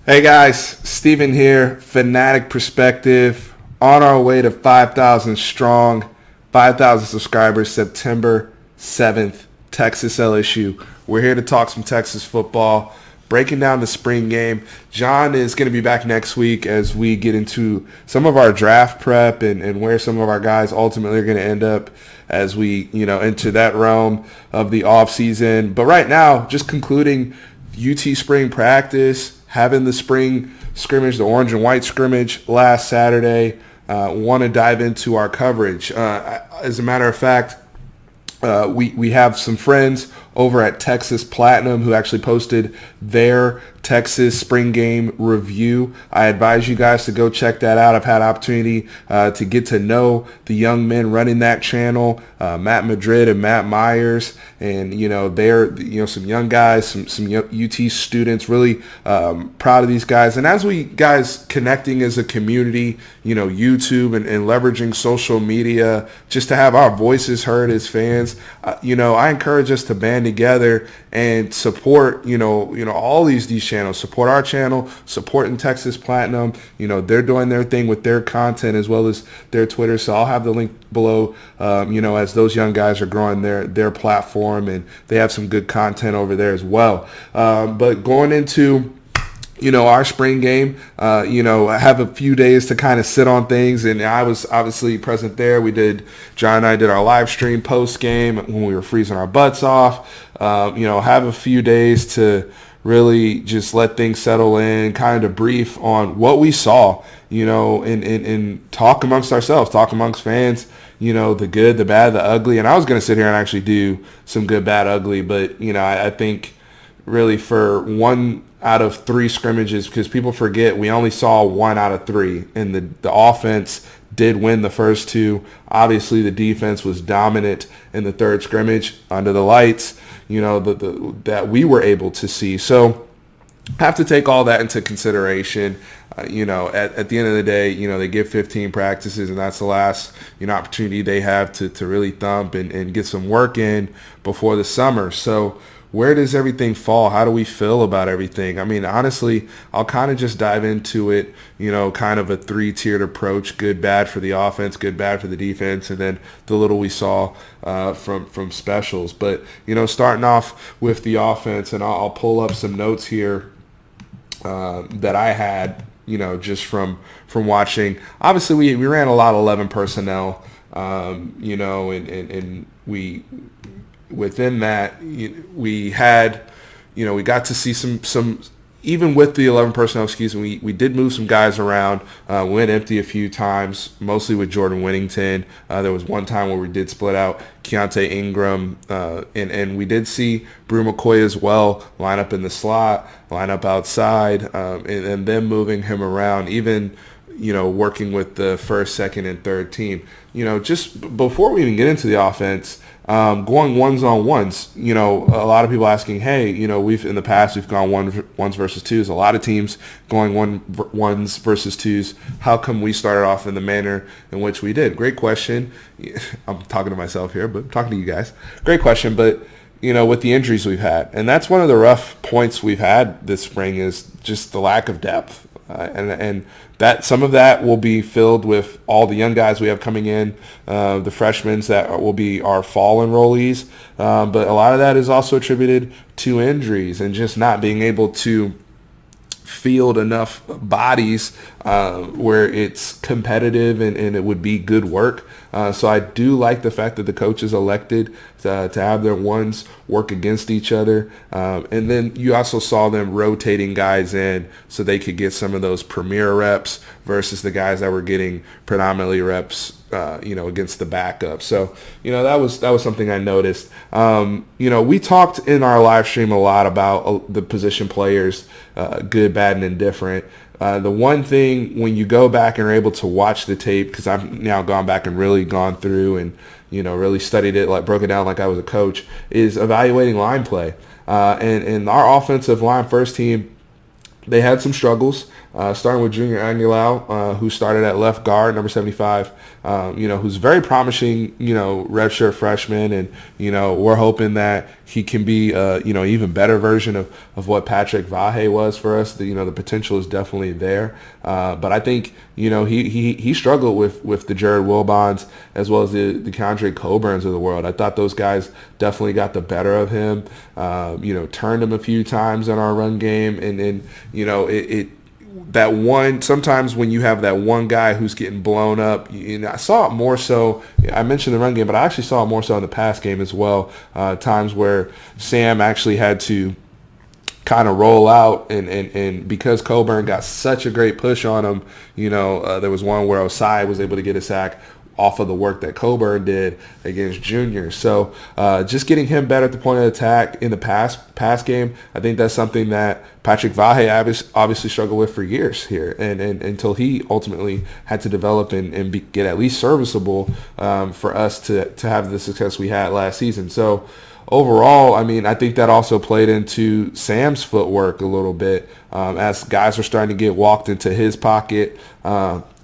Hey guys, Steven here, Fanatic Perspective, on our way to 5,000 strong, 5,000 subscribers, September 7th, Texas LSU. We're here to talk some Texas football, breaking down the spring game. John is going to be back next week as we get into some of our draft prep and where some of our guys ultimately are going to end up as we, enter that realm of the offseason. But right now, just concluding UT spring practice, having the spring scrimmage, the orange and white scrimmage last Saturday. Want to dive into our coverage. As a matter of fact, we have some friends over at Texas Platinum who actually posted their Texas spring game review. I advise you guys to go check that out. I've had opportunity to get to know the young men running that channel, Matt Madrid and Matt Myers, and they're some young guys, some UT students. Really proud of these guys. And as we guys connecting as a community, YouTube and leveraging social media just to have our voices heard as fans, I encourage us to band together and support all these channels. Support our channel, supporting Texas Platinum. They're doing their thing with their content as well as their Twitter. So I'll have the link below. As those young guys are growing their platform, and they have some good content over there as well. But going into our spring game, I have a few days to kind of sit on things, and I was obviously present there. John and I did our live stream post game when we were freezing our butts off. Have a few days to really just let things settle in, kind of debrief on what we saw, and talk amongst ourselves, talk amongst fans, the good, the bad, the ugly. And I was going to sit here and actually do some good, bad, ugly, but, I think really for 1 out of 3 scrimmages, because people forget we only saw 1 out of 3, and the offense did win the first 2. Obviously, the defense was dominant in the third scrimmage under the lights, that we were able to see. So have to take all that into consideration. At the end of the day, they give 15 practices, and that's the last, opportunity they have to really thump and get some work in before the summer. So where does everything fall? How do we feel about everything? I mean, honestly, I'll kind of just dive into it, kind of a 3-tiered approach: good, bad for the offense, good, bad for the defense, and then the little we saw from specials. But, starting off with the offense, and I'll pull up some notes here that I had, just from watching. Obviously, we ran a lot of 11 personnel, and we within that, we had, we got to see some even with the 11 personnel, we did move some guys around. We went empty a few times, mostly with Jordan Whittington. There was one time where we did split out Kiante Ingram, and we did see Brew McCoy as well line up in the slot, line up outside, and then moving him around, even working with the first, second, and third team. Just before we even get into the offense, going ones on ones, a lot of people asking, hey, in the past we've gone ones versus twos. A lot of teams going ones versus twos. How come we started off in the manner in which we did? Great question. I'm talking to myself here, but I'm talking to you guys. Great question, but with the injuries we've had, and that's one of the rough points we've had this spring, is just the lack of depth. And that some of that will be filled with all the young guys we have coming in, the freshmen that will be our fall enrollees. But a lot of that is also attributed to injuries and just not being able to field enough bodies where it's competitive and it would be good work. So I do like the fact that the coaches elected to have their ones work against each other. And then you also saw them rotating guys in so they could get some of those premier reps versus the guys that were getting predominantly reps against the backup. So, that was something I noticed. We talked in our live stream a lot about the position players, good, bad, and indifferent. The one thing when you go back and are able to watch the tape, because I've now gone back and really gone through and, really studied it, like broke it down like I was a coach, is evaluating line play. And our offensive line first team they had some struggles, starting with Junior Aguilar, who started at left guard, number 75, who's very promising, redshirt freshman. And, we're hoping that he can be, even better version of what Patrick Vahe was for us. The potential is definitely there. But I think, he struggled with the Jared Wilbons as well as the Keandre Coburns of the world. I thought those guys definitely got the better of him, turned him a few times in our run game. And that one, sometimes when you have that one guy who's getting blown up, I saw it more so, I mentioned the run game, but I actually saw it more so in the pass game as well, times where Sam actually had to kind of roll out, and because Coburn got such a great push on him, there was one where Osai was able to get a sack off of the work that Coburn did against Junior. So just getting him better at the point of attack in the pass game, I think that's something that Patrick Vahe obviously struggled with for years here, and until he ultimately had to develop and get at least serviceable for us to have the success we had last season. So overall, I think that also played into Sam's footwork a little bit as guys were starting to get walked into his pocket.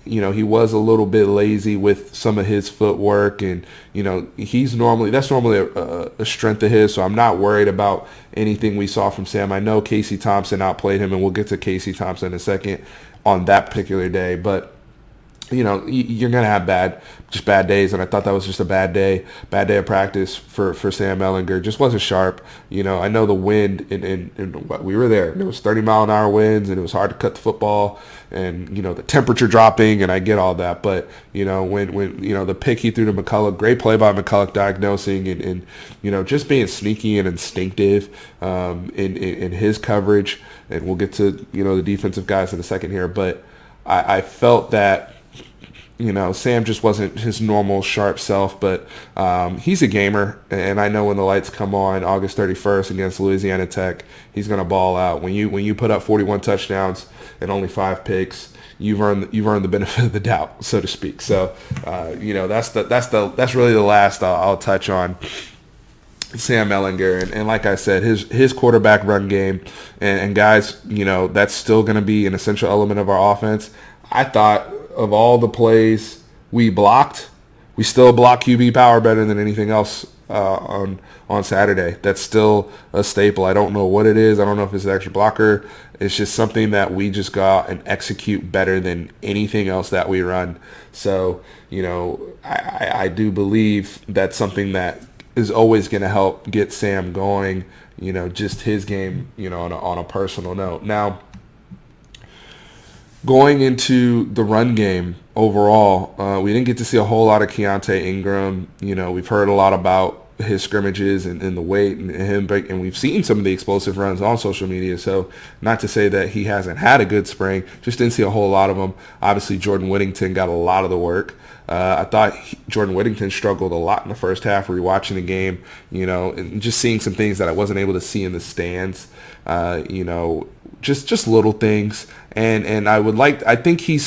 He was a little bit lazy with some of his footwork, and that's normally a strength of his. So I'm not worried about anything we saw from Sam. I know Casey Thompson outplayed him, and we'll get to Casey Thompson in a second on that particular day, but you're going to have bad days, and I thought that was just a bad day of practice for Sam Ehlinger. Just wasn't sharp. I know the wind, and we were there. There was 30-mile-an-hour winds, and it was hard to cut the football, and, the temperature dropping, and I get all that. But, when the pick he threw to McCulloch, great play by McCulloch diagnosing and just being sneaky and instinctive in his coverage. And we'll get to, the defensive guys in a second here. But I felt that, Sam just wasn't his normal sharp self, but he's a gamer, and I know when the lights come on August 31st against Louisiana Tech, he's going to ball out. When you put up 41 touchdowns and only 5 picks, you've earned the benefit of the doubt, so to speak. So, that's really the last I'll touch on Sam Ehlinger, and like I said, his quarterback run game, and guys, that's still going to be an essential element of our offense. I thought of all the plays we blocked, we still block QB power better than anything else on Saturday. That's still a staple. I don't know what it is. I don't know if it's an extra blocker. It's just something that we just go out and execute better than anything else that we run. So, I do believe that's something that is always going to help get Sam going, just his game, on a personal note. Now, going into the run game overall, we didn't get to see a whole lot of Kiante Ingram. We've heard a lot about his scrimmages and the weight and him, and we've seen some of the explosive runs on social media. So not to say that he hasn't had a good spring, just didn't see a whole lot of them. Obviously, Jordan Whittington got a lot of the work. I thought Jordan Whittington struggled a lot in the first half. Rewatching the game, and just seeing some things that I wasn't able to see in the stands. Just little things. And I think you're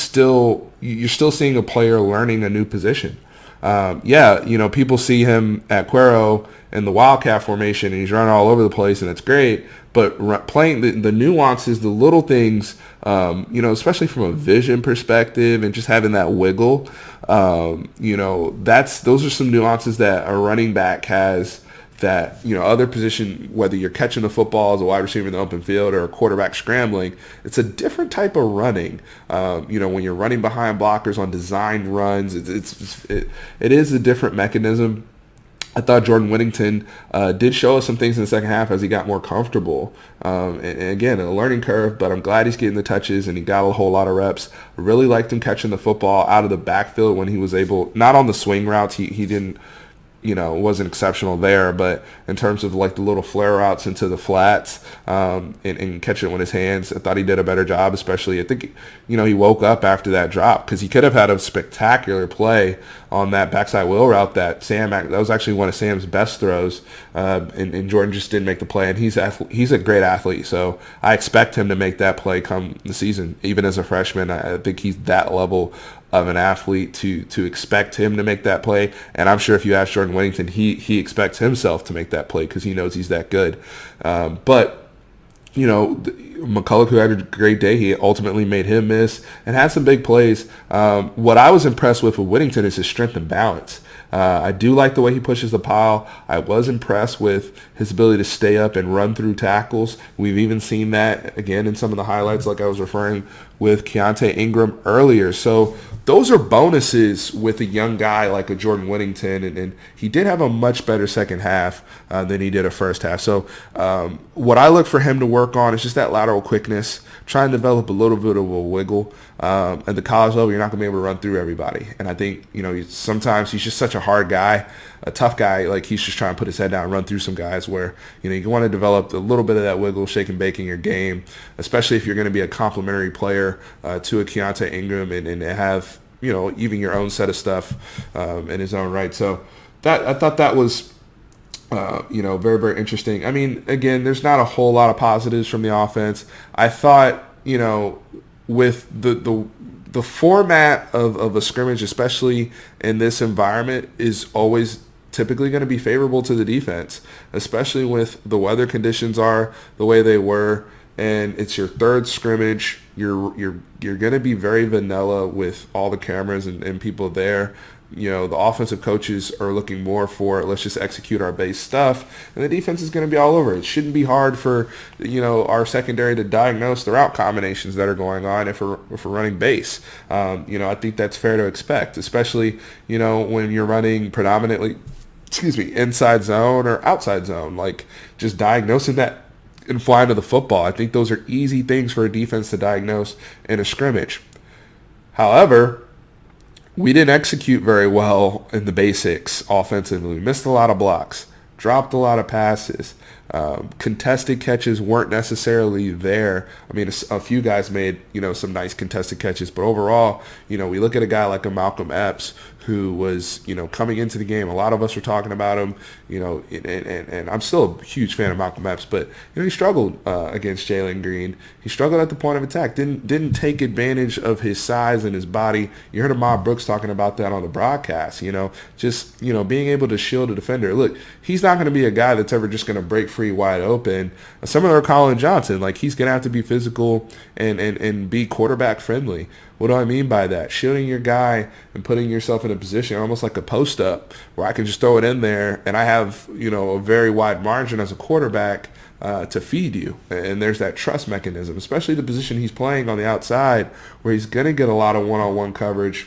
still seeing a player learning a new position. People see him at Cuero in the Wildcat formation, and he's running all over the place, and it's great. But playing the nuances, the little things, especially from a vision perspective and just having that wiggle, those are some nuances that a running back has that, other position, whether you're catching the football as a wide receiver in the open field or a quarterback scrambling, it's a different type of running. When you're running behind blockers on designed runs, it is a different mechanism. I thought Jordan Whittington did show us some things in the second half as he got more comfortable. And again, a learning curve, but I'm glad he's getting the touches and he got a whole lot of reps. I really liked him catching the football out of the backfield when he was able, not on the swing routes, he didn't, wasn't exceptional there, but in terms of like the little flare routes into the flats and catching it with his hands, I thought he did a better job, especially I think, he woke up after that drop because he could have had a spectacular play on that backside wheel route that was actually one of Sam's best throws, and Jordan just didn't make the play, and he's a great athlete, so I expect him to make that play come the season. Even as a freshman, I think he's that level of an athlete to expect him to make that play. And I'm sure if you ask Jordan Whittington, he expects himself to make that play because he knows he's that good. But McCulloch, who had a great day, he ultimately made him miss and had some big plays. What I was impressed with Whittington is his strength and balance. I do like the way he pushes the pile. I was impressed with his ability to stay up and run through tackles. We've even seen that again in some of the highlights, like I was referring with Kiante Ingram earlier. So those are bonuses with a young guy like a Jordan Whittington, and he did have a much better second half than he did a first half. So what I look for him to work on is just that lateral quickness, try and develop a little bit of a wiggle. At the college level, you're not going to be able to run through everybody. And I think, sometimes he's just such a hard guy, a tough guy. Like, he's just trying to put his head down and run through some guys where, you want to develop a little bit of that wiggle, shake and bake in your game, especially if you're going to be a complementary player to a Kiante Ingram and have, even your own set of stuff in his own right. So I thought that was very, very interesting. I mean, again, there's not a whole lot of positives from the offense. I thought, with the format of a scrimmage, especially in this environment, is always typically going to be favorable to the defense, especially with the weather conditions are the way they were, and it's your third scrimmage. You're going to be very vanilla with all the cameras and people there. The offensive coaches are looking more for, let's just execute our base stuff, and the defense is going to be all over. It shouldn't be hard for, our secondary to diagnose the route combinations that are going on if we're running base. I think that's fair to expect, especially, when you're running predominantly, inside zone or outside zone, like just diagnosing that and flying to the football. I think those are easy things for a defense to diagnose in a scrimmage. However, we didn't execute very well in the basics offensively. We missed a lot of blocks, dropped a lot of passes. Contested catches weren't necessarily there. I mean, a few guys made, some nice contested catches, but overall, we look at a guy like a Malcolm Epps who was, coming into the game. A lot of us were talking about him, and I'm still a huge fan of Malcolm Epps, but, he struggled against Jaylen Green. He struggled at the point of attack, didn't take advantage of his size and his body. You heard Ahmad Brooks talking about that on the broadcast, just, being able to shield a defender. Look, he's not going to be a guy that's ever just going to break free wide open. Similar to Colin Johnson, like, he's going to have to be physical and be quarterback friendly. What do I mean by that? Shielding your guy and putting yourself in a position almost like a post up where I can just throw it in there and I have, a very wide margin as a quarterback to feed you. And there's that trust mechanism, especially the position he's playing on the outside where he's going to get a lot of one-on-one coverage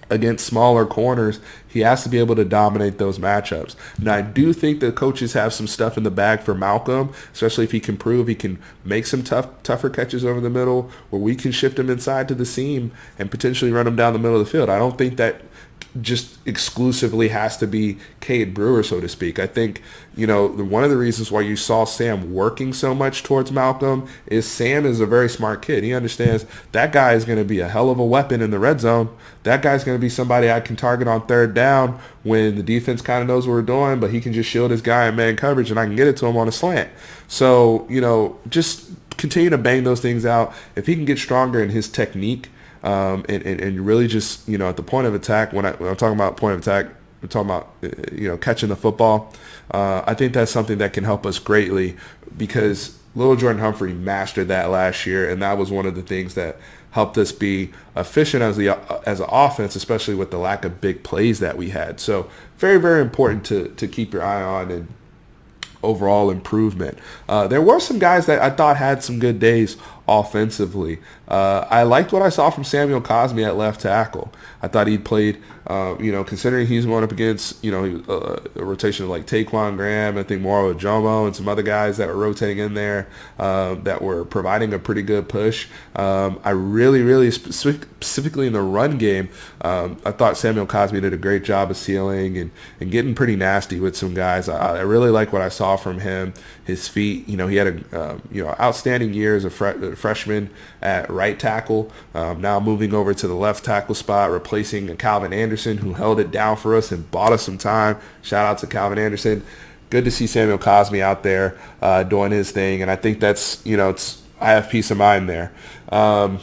against smaller corners. He has to be able to dominate those matchups. Now, I do think the coaches have some stuff in the bag for Malcolm, especially if he can prove he can make some tougher catches over the middle where we can shift him inside to the seam and potentially run him down the middle of the field. I don't think that just exclusively has to be Cade Brewer, so to speak. I think, one of the reasons why you saw Sam working so much towards Malcolm is Sam is a very smart kid. He understands that guy is going to be a hell of a weapon in the red zone. That guy's going to be somebody I can target on third down when the defense kind of knows what we're doing, but he can just shield his guy in man coverage and I can get it to him on a slant. So, just continue to bang those things out. If he can get stronger in his technique, and really just, at the point of attack, when I'm talking about point of attack, I'm talking about, catching the football. I think that's something that can help us greatly because Little Jordan Humphrey mastered that last year, and that was one of the things that helped us be efficient as an offense, especially with the lack of big plays that we had. So very, very important to keep your eye on and overall improvement. There were some guys that I thought had some good days offensively. I liked what I saw from Samuel Cosme at left tackle. I thought he played, considering he's going up against, a rotation of like Taquan Graham, I think Moro Jomo and some other guys that were rotating in there that were providing a pretty good push. I really specifically in the run game, I thought Samuel Cosme did a great job of sealing and getting pretty nasty with some guys. I really like what I saw from him. His feet, he had a outstanding year as a freshman at right tackle. Now moving over to the left tackle spot, replacing Calvin Anderson, who held it down for us and bought us some time. Shout out to Calvin Anderson. Good to see Samuel Cosme out there doing his thing, and I think that's I have peace of mind there. Now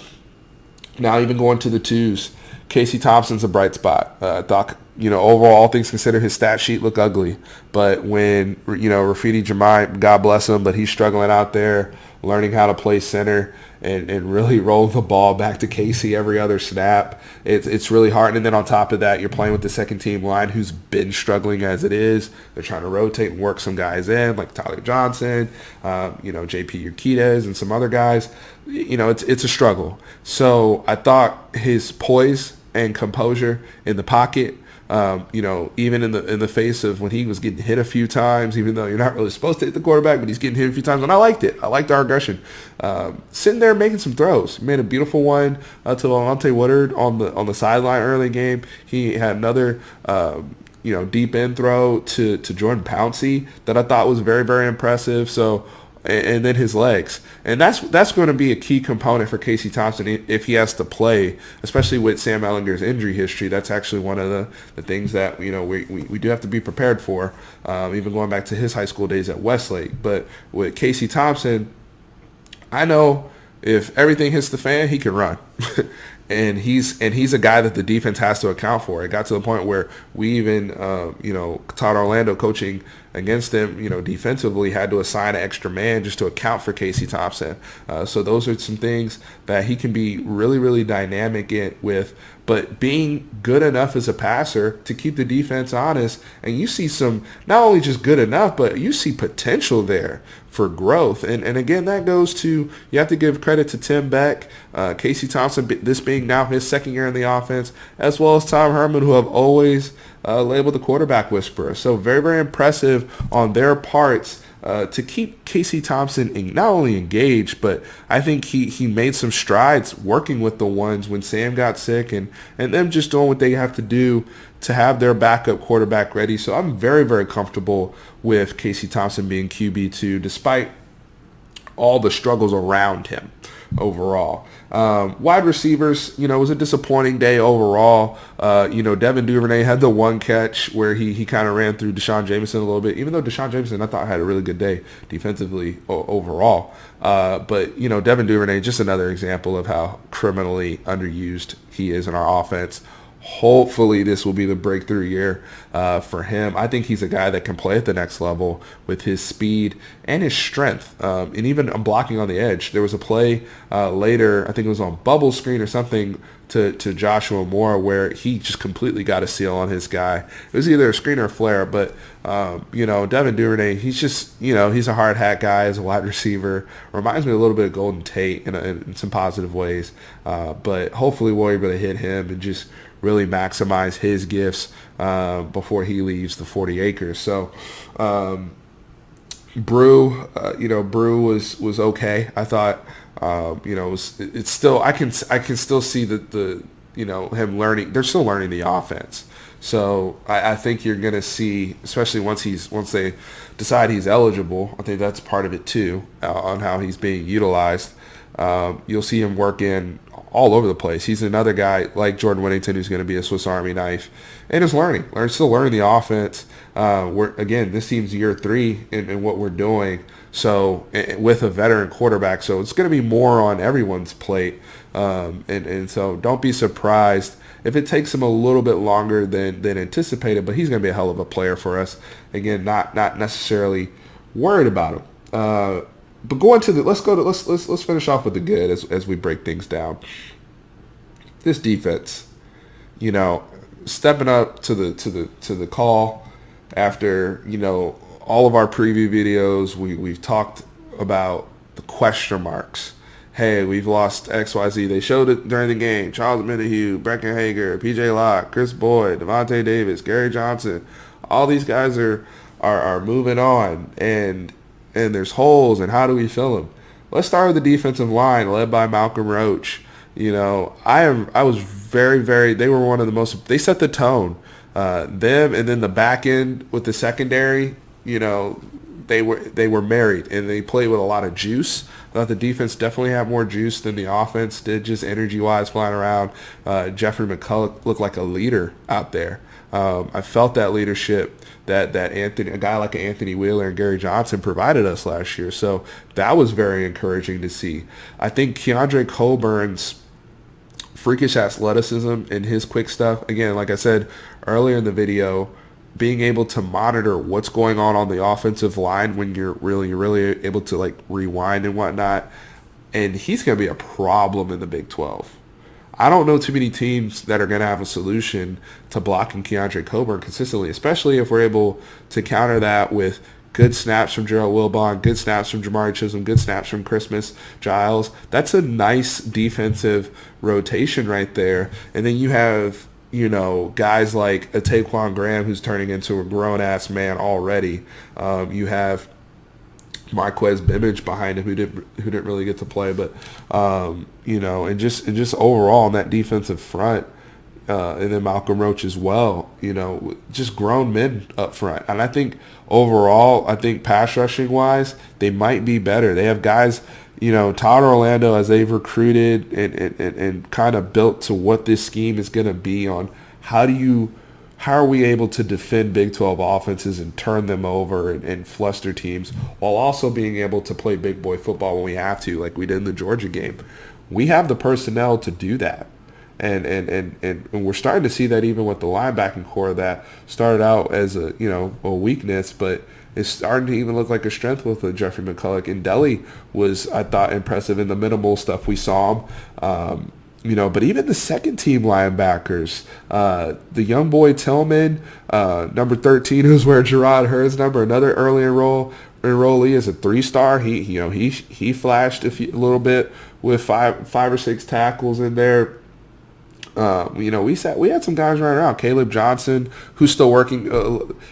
even going to the twos, Casey Thompson's a bright spot. I thought overall, all things considered, his stat sheet looked ugly. But when, Rafidi Jamai, God bless him, but he's struggling out there, learning how to play center and really roll the ball back to Casey every other snap. It's really hard. And then on top of that, you're playing with the second team line who's been struggling as it is. They're trying to rotate and work some guys in, like Tyler Johnson, JP Urquidez and some other guys. It's a struggle. So I thought his poise and composure in the pocket, even in the face of when he was getting hit a few times, even though you're not really supposed to hit the quarterback, but he's getting hit a few times, and I liked it. I liked our aggression. Sitting there making some throws. He made a beautiful one to Alante Woodard on the sideline early game. He had another deep end throw to Jordan Pouncey that I thought was very, very impressive. So, and then his legs. And that's going to be a key component for Casey Thompson if he has to play, especially with Sam Ehlinger's injury history. That's actually one of the things that, we do have to be prepared for, even going back to his high school days at Westlake. But with Casey Thompson, I know if everything hits the fan, he can run. And he's a guy that the defense has to account for. It got to the point where we even, Todd Orlando coaching against them, defensively had to assign an extra man just to account for Casey Thompson. So those are some things that he can be really, really dynamic with, but being good enough as a passer to keep the defense honest. And you see some, not only just good enough, but you see potential there for growth. And again, that goes to, you have to give credit to Tim Beck, Casey Thompson, this being now his second year in the offense, as well as Tom Herman, who have always labeled the quarterback whisperer. So very, very impressive on their parts to keep Casey Thompson not only engaged, but I think he made some strides working with the ones when Sam got sick and them just doing what they have to do to have their backup quarterback ready. So I'm very, very comfortable with Casey Thompson being QB2 despite all the struggles around him overall. Wide receivers, it was a disappointing day overall. Devin Duvernay had the one catch where he kind of ran through Desean Jamison a little bit, even though Desean Jamison, I thought, had a really good day defensively overall. But Devin Duvernay, just another example of how criminally underused he is in our offense. Hopefully this will be the breakthrough year for him. I think he's a guy that can play at the next level with his speed and his strength, and even blocking on the edge. There was a play later, I think it was on bubble screen or something, to Joshua Moore where he just completely got a seal on his guy. It was either a screen or a flare, but Devin Duvernay, he's just, he's a hard hat guy as a wide receiver. Reminds me a little bit of Golden Tate in some positive ways, but hopefully we'll be able to hit him and just really maximize his gifts before he leaves the 40 acres. So Brew was okay. I thought, it's still, I can still see the him learning. They're still learning the offense. So I think you're going to see, especially once they decide he's eligible, I think that's part of it too, on how he's being utilized. You'll see him work in all over the place. He's another guy like Jordan Whittington who's going to be a Swiss Army knife and is still learning the offense. This team's year 3 in what we're doing. So with a veteran quarterback, so it's going to be more on everyone's plate. And so don't be surprised if it takes him a little bit longer than anticipated, but he's going to be a hell of a player for us. Again, not necessarily worried about him. But going to let's finish off with the good as we break things down. This defense, stepping up to the call after all of our preview videos. We've talked about the question marks. Hey, we've lost XYZ. They showed it during the game. Charles Minihue, Brecken Hager, PJ Locke, Chris Boyd, Devontae Davis, Gary Johnson. All these guys are moving on, and there's holes, and how do we fill them? Let's start with the defensive line led by Malcolm Roach. I was very, very, they were one of the most, they set the tone. Them and then the back end with the secondary, they were married, and they played with a lot of juice. I thought the defense definitely had more juice than the offense did, just energy-wise flying around. Jeffrey McCulloch looked like a leader out there. I felt that leadership that a guy like Anthony Wheeler and Gary Johnson provided us last year. So that was very encouraging to see. I think Keandre Colburn's freakish athleticism and his quick stuff, again, like I said earlier in the video, being able to monitor what's going on the offensive line when you're really able to like rewind and whatnot. And he's going to be a problem in the Big 12. I don't know too many teams that are going to have a solution to blocking Keondre Coburn consistently, especially if we're able to counter that with good snaps from Gerald Wilbon, good snaps from Jamari Chisholm, good snaps from Christmas Giles. That's a nice defensive rotation right there. And then you have, guys like a Taquan Graham who's turning into a grown-ass man already. You have Marquez Bibbage behind him who didn't really get to play, but and just overall on that defensive front, and then Malcolm Roach as well, just grown men up front. And I think overall, pass rushing wise, they might be better. They have guys, Todd Orlando, as they've recruited and kind of built to what this scheme is going to be on. How are we able to defend Big 12 offenses and turn them over and fluster teams while also being able to play big boy football when we have to, like we did in the Georgia game? We have the personnel to do that. And we're starting to see that even with the linebacking core that started out as a weakness, but it's starting to even look like a strength with Jeffrey McCulloch. And Deli was, I thought, impressive in the minimal stuff we saw him. But even the second team linebackers, the young boy Tillman, number 13, who's wearing Gerard Hurd's number, another early enrollee as a 3-star. He flashed a little bit with five or six tackles in there. We had some guys running around. Caleb Johnson, who's still working.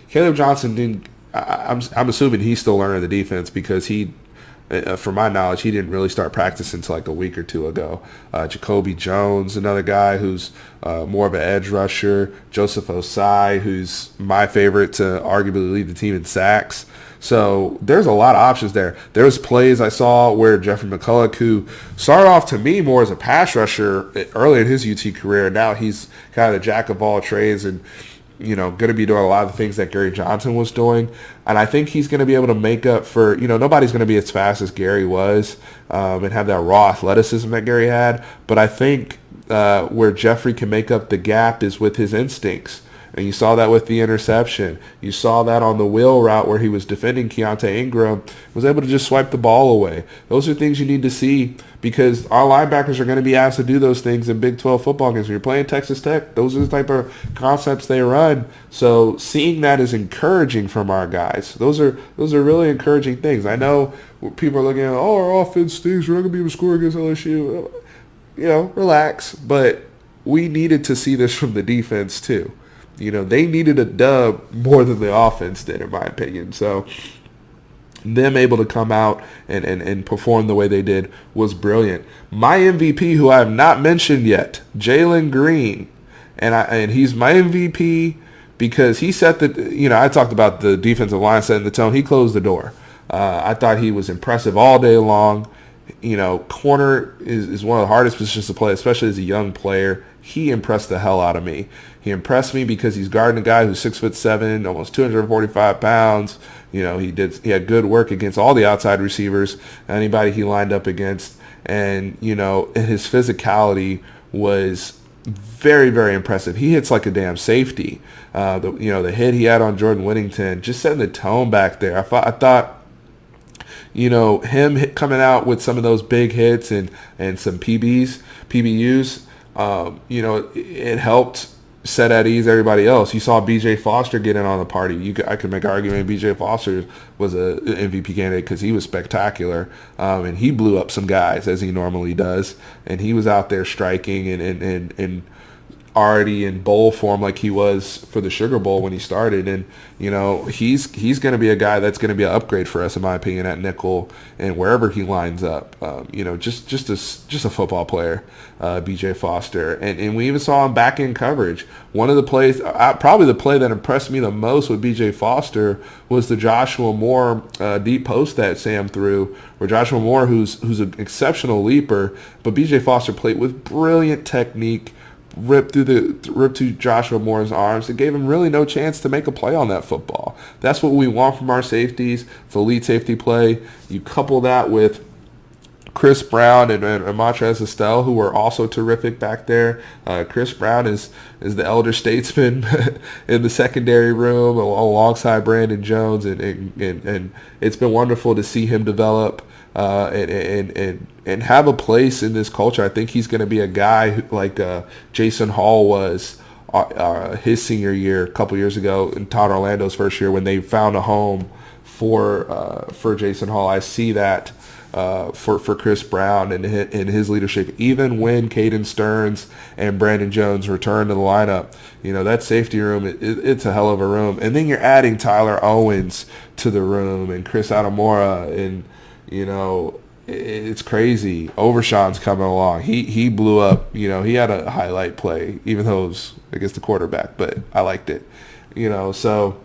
Caleb Johnson didn't. I'm assuming he's still learning the defense because from my knowledge, he didn't really start practicing until like a week or two ago. Jacoby Jones, another guy who's more of an edge rusher. Joseph Osai, who's my favorite to arguably lead the team in sacks. So there's a lot of options there. There's plays I saw where Jeffrey McCulloch, who started off to me more as a pass rusher early in his UT career, now he's kind of the jack of all trades and going to be doing a lot of the things that Gary Johnson was doing. And I think he's going to be able to make up for, nobody's going to be as fast as Gary was and have that raw athleticism that Gary had. But I think where Jeffrey can make up the gap is with his instincts. And you saw that with the interception. You saw that on the wheel route where he was defending Kiante Ingram, was able to just swipe the ball away. Those are things you need to see because our linebackers are going to be asked to do those things in Big 12 football games. When you're playing Texas Tech, those are the type of concepts they run. So seeing that is encouraging from our guys. Those are really encouraging things. I know people are looking at, our offense stinks. We're not going to be able to score against LSU. Relax. But we needed to see this from the defense too. They needed a dub more than the offense did, in my opinion. So them able to come out and perform the way they did was brilliant. My MVP, who I have not mentioned yet, Jaylen Green, and he's my MVP because he set the, I talked about the defensive line setting the tone. He closed the door. I thought he was impressive all day long. Corner is one of the hardest positions to play, especially as a young player. He impressed the hell out of me. He impressed me because he's guarding a guy who's 6'7", almost 245 pounds. He had good work against all the outside receivers, anybody he lined up against, and his physicality was very, very impressive. He hits like a damn safety. The hit he had on Jordan Whittington, just setting the tone back there. I thought. Him coming out with some of those big hits and some PBUs, it helped set at ease everybody else. You saw B.J. Foster get in on the party. I could make an argument B.J. Foster was a MVP candidate because he was spectacular, and he blew up some guys as he normally does, and he was out there striking and already in bowl form like he was for the Sugar Bowl when he started. And he's going to be a guy that's going to be an upgrade for us, in my opinion, at nickel and wherever he lines up. Just a football player, BJ Foster. And we even saw him back in coverage. One of the plays, probably the play that impressed me the most with BJ Foster was the Joshua Moore deep post that Sam threw, where Joshua Moore, who's an exceptional leaper, but BJ Foster played with brilliant technique, ripped through Joshua Moore's arms. It gave him really no chance to make a play on that football. That's what we want from our safeties. It's elite safety play. You couple that with Chris Brown and Montrezl Estelle, who were also terrific back there. Chris Brown is the elder statesman in the secondary room alongside Brandon Jones, and it's been wonderful to see him develop and have a place in this culture. I think he's going to be a guy who, like Jason Hall was his senior year a couple years ago, and Todd Orlando's first year when they found a home for Jason Hall. I see that for Chris Brown and his leadership. Even when Caden Stearns and Brandon Jones return to the lineup, that safety room, it's a hell of a room. And then you're adding Tyler Owens to the room and Chris Adamora, and it's crazy. Overshawn's coming along. He blew up. He had a highlight play, even though it was against the quarterback, but I liked it. So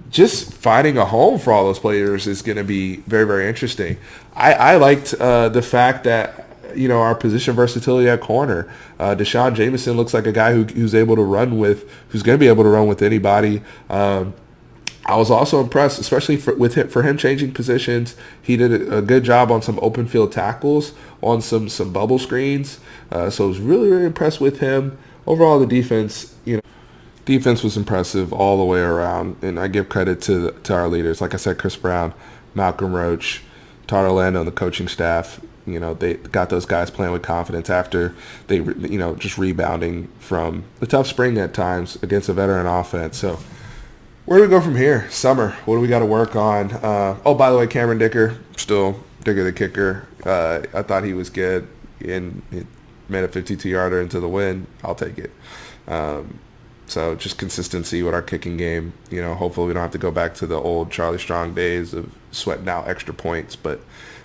just finding a home for all those players is going to be very, very interesting. I liked the fact that our position versatility at corner. Desean Jamison looks like a guy who's able to run with, who's going to be able to run with anybody. I was also impressed, especially for him changing positions. He did a good job on some open field tackles, on some bubble screens. So I was really, really impressed with him. Overall, the defense, defense was impressive all the way around, and I give credit to our leaders. Like I said, Chris Brown, Malcolm Roach, Todd Orlando, and the coaching staff. They got those guys playing with confidence after they, just rebounding from the tough spring at times against a veteran offense. So where do we go from here? Summer, what do we got to work on? By the way, Cameron Dicker, still Dicker the kicker. I thought he was good, and he made a 52-yarder into the win. I'll take it. So just consistency with our kicking game. Hopefully we don't have to go back to the old Charlie Strong days of sweating out extra points, but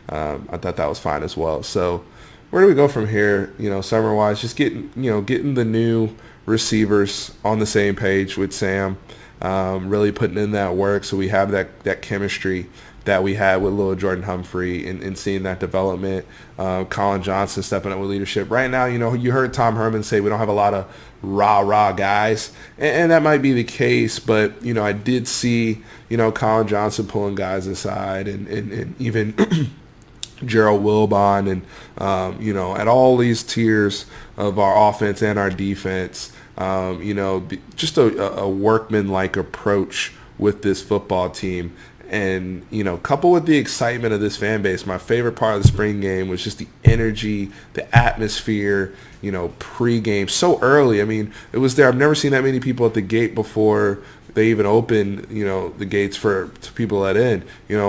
I thought that was fine as well. So where do we go from here? Summer-wise, just getting the new receivers on the same page with Sam, really putting in that work so we have that chemistry that we had with Lil Jordan Humphrey and seeing that development. Colin Johnson stepping up with leadership. Right now, you heard Tom Herman say we don't have a lot of rah guys, and that might be the case, but I did see Colin Johnson pulling guys aside, and even Gerald Wilbon, and at all these tiers of our offense and our defense, just a workman-like approach with this football team. And, coupled with the excitement of this fan base, my favorite part of the spring game was just the energy, the atmosphere, pregame so early. I mean, it was there. I've never seen that many people at the gate before they even opened, the gates to people let in.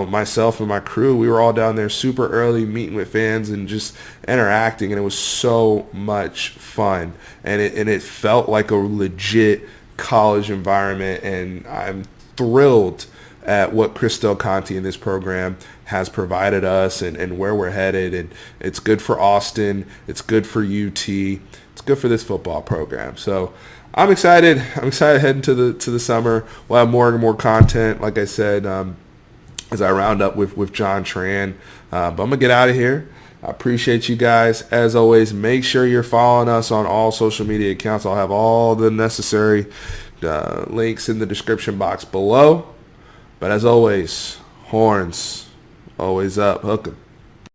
Myself and my crew, we were all down there super early meeting with fans and just interacting, and it was so much fun. And it felt like a legit college environment, and I'm thrilled at what Chris Del Conte and this program has provided us and where we're headed. And it's good for Austin. It's good for UT. It's good for this football program. So I'm excited. Heading to the summer. We'll have more and more content, like I said, as I round up with John Tran. But I'm going to get out of here. I appreciate you guys. As always, make sure you're following us on all social media accounts. I'll have all the necessary links in the description box below. But as always, horns, always up, hook 'em.